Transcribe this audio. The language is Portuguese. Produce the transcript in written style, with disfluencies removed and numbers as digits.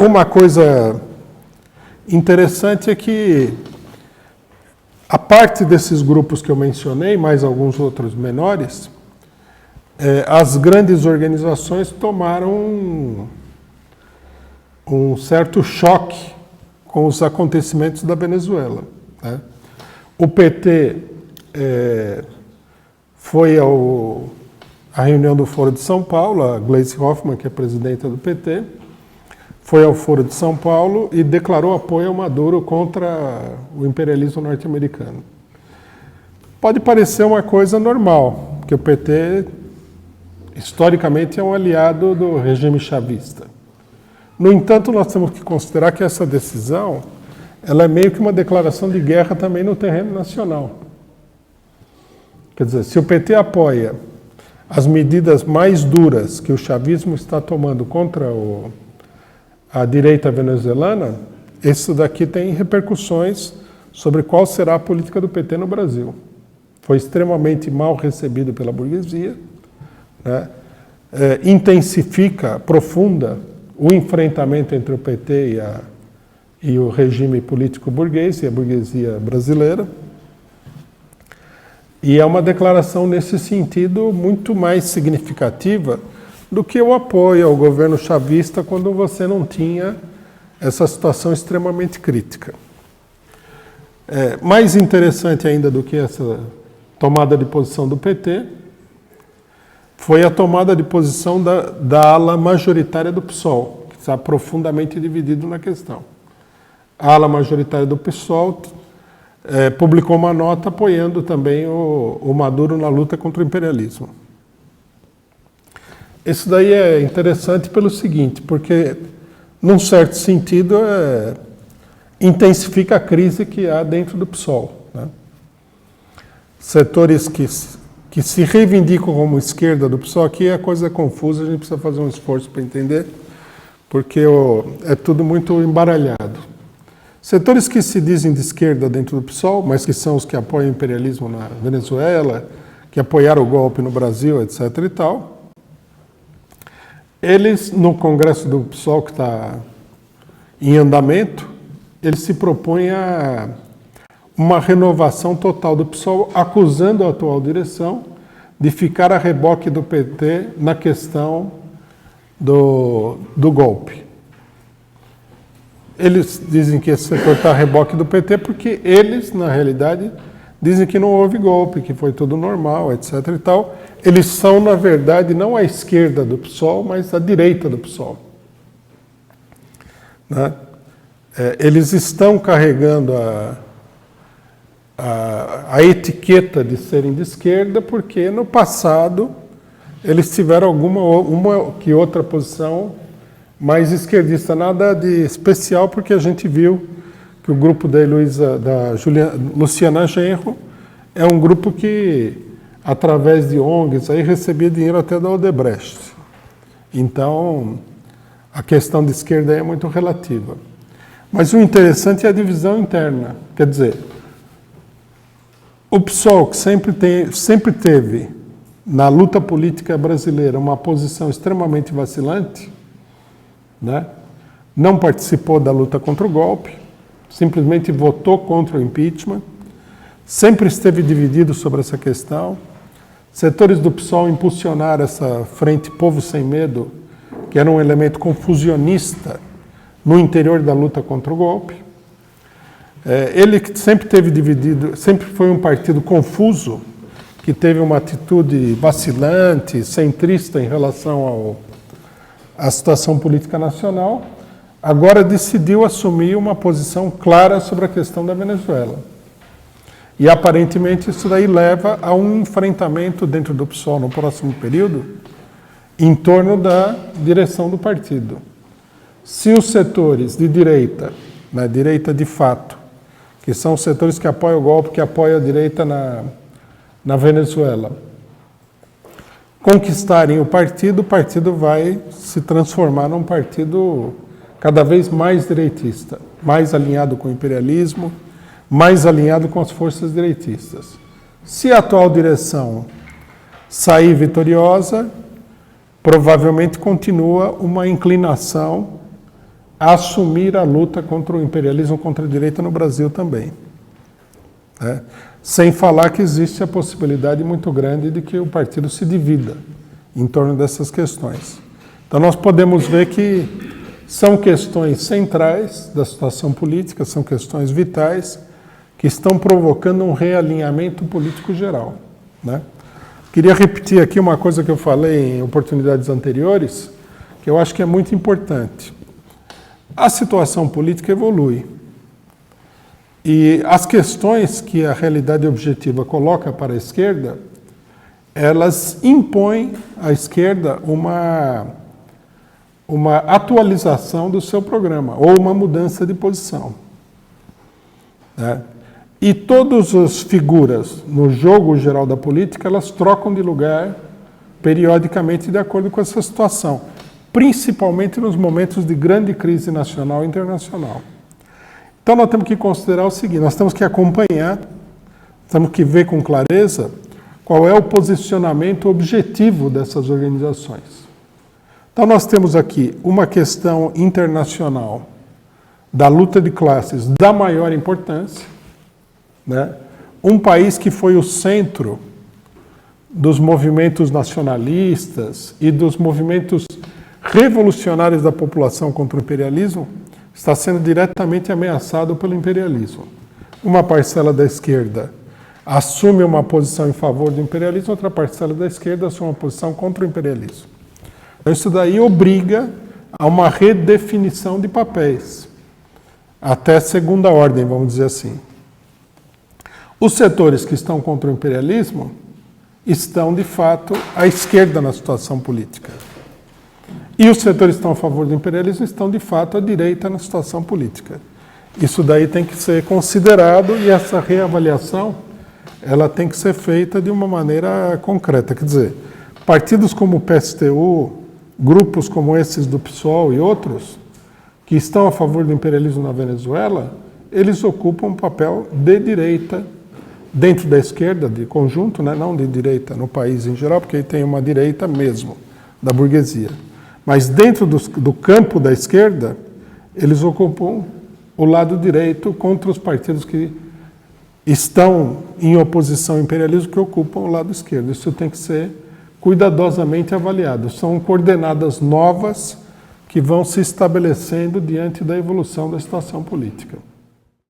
uma coisa interessante é que, a parte desses grupos que eu mencionei, mais alguns outros menores, as grandes organizações tomaram um certo choque com os acontecimentos da Venezuela, né? O PT foi à reunião do Foro de São Paulo, a Gleisi Hoffmann, que é presidenta do PT, foi ao Foro de São Paulo e declarou apoio ao Maduro contra o imperialismo norte-americano. Pode parecer uma coisa normal, porque o PT, historicamente, é um aliado do regime chavista. No entanto, nós temos que considerar que essa decisão ela é meio que uma declaração de guerra também no terreno nacional. Quer dizer, se o PT apoia as medidas mais duras que o chavismo está tomando contra a direita venezuelana, isso daqui tem repercussões sobre qual será a política do PT no Brasil. Foi extremamente mal recebido pela burguesia, né? Intensifica, aprofunda o enfrentamento entre o PT e o regime político burguês e a burguesia brasileira. E é uma declaração nesse sentido muito mais significativa do que o apoio ao governo chavista quando você não tinha essa situação extremamente crítica. Mais interessante ainda do que essa tomada de posição do PT foi a tomada de posição da ala majoritária do PSOL, que está profundamente dividido na questão. A ala majoritária do PSOL publicou uma nota apoiando também o Maduro na luta contra o imperialismo. Isso daí é interessante pelo seguinte, porque, num certo sentido, intensifica a crise que há dentro do PSOL, né? Setores que se reivindicam como esquerda do PSOL, aqui a coisa é confusa, a gente precisa fazer um esforço para entender, porque é tudo muito embaralhado. Setores que se dizem de esquerda dentro do PSOL, mas que são os que apoiam o imperialismo na Venezuela, que apoiaram o golpe no Brasil, etc. e tal, eles, no Congresso do PSOL que está em andamento, eles se propõem a uma renovação total do PSOL, acusando a atual direção de ficar a reboque do PT na questão do golpe. Eles dizem que esse setor está a reboque do PT porque eles, na realidade, dizem que não houve golpe, que foi tudo normal, etc. e tal. Eles são, na verdade, não a esquerda do PSOL, mas a direita do PSOL, né? Eles estão carregando a etiqueta de serem de esquerda porque, no passado, eles tiveram uma que outra posição mais esquerdista. Nada de especial, porque a gente viu que o grupo da Luciana Genro é um grupo que, através de ONGs, aí recebia dinheiro até da Odebrecht. Então, a questão de esquerda aí é muito relativa. Mas o interessante é a divisão interna. Quer dizer, o PSOL, que sempre teve, na luta política brasileira, uma posição extremamente vacilante, né? Não participou da luta contra o golpe, simplesmente votou contra o impeachment, sempre esteve dividido sobre essa questão. Setores do PSOL impulsionaram essa frente Povo Sem Medo, que era um elemento confusionista no interior da luta contra o golpe. Ele que sempre teve dividido, sempre foi um partido confuso, que teve uma atitude vacilante, centrista em relação à situação política nacional, agora decidiu assumir uma posição clara sobre a questão da Venezuela. E aparentemente isso daí leva a um enfrentamento dentro do PSOL no próximo período em torno da direção do partido. Se os setores de direita, na direita de fato, que são os setores que apoiam o golpe, que apoiam a direita na Venezuela, conquistarem o partido vai se transformar num partido cada vez mais direitista, mais alinhado com o imperialismo, mais alinhado com as forças direitistas. Se a atual direção sair vitoriosa, provavelmente continua uma inclinação a assumir a luta contra o imperialismo, contra a direita no Brasil também. Né? Sem falar que existe a possibilidade muito grande de que o partido se divida em torno dessas questões. Então nós podemos ver que são questões centrais da situação política, são questões vitais que estão provocando um realinhamento político geral. Né? Queria repetir aqui uma coisa que eu falei em oportunidades anteriores, que eu acho que é muito importante. A situação política evolui. E as questões que a realidade objetiva coloca para a esquerda, elas impõem à esquerda uma atualização do seu programa, ou uma mudança de posição. Né? E todas as figuras no jogo geral da política, elas trocam de lugar periodicamente de acordo com essa situação, principalmente nos momentos de grande crise nacional e internacional. Então nós temos que considerar o seguinte, nós temos que acompanhar, temos que ver com clareza qual é o posicionamento objetivo dessas organizações. Então nós temos aqui uma questão internacional da luta de classes da maior importância, né? Um país que foi o centro dos movimentos nacionalistas e dos movimentos revolucionários da população contra o imperialismo, está sendo diretamente ameaçado pelo imperialismo. Uma parcela da esquerda assume uma posição em favor do imperialismo, outra parcela da esquerda assume uma posição contra o imperialismo. Então isso daí obriga a uma redefinição de papéis, até segunda ordem, vamos dizer assim. Os setores que estão contra o imperialismo estão, de fato, à esquerda na situação política. E os setores que estão a favor do imperialismo estão, de fato, à direita na situação política. Isso daí tem que ser considerado e essa reavaliação ela tem que ser feita de uma maneira concreta. Quer dizer, partidos como o PSTU, grupos como esses do PSOL e outros, que estão a favor do imperialismo na Venezuela, eles ocupam um papel de direita dentro da esquerda, de conjunto, né? Não de direita no país em geral, porque aí tem uma direita mesmo, da burguesia. Mas dentro do campo da esquerda, eles ocupam o lado direito contra os partidos que estão em oposição ao imperialismo, que ocupam o lado esquerdo. Isso tem que ser cuidadosamente avaliado. São coordenadas novas que vão se estabelecendo diante da evolução da situação política.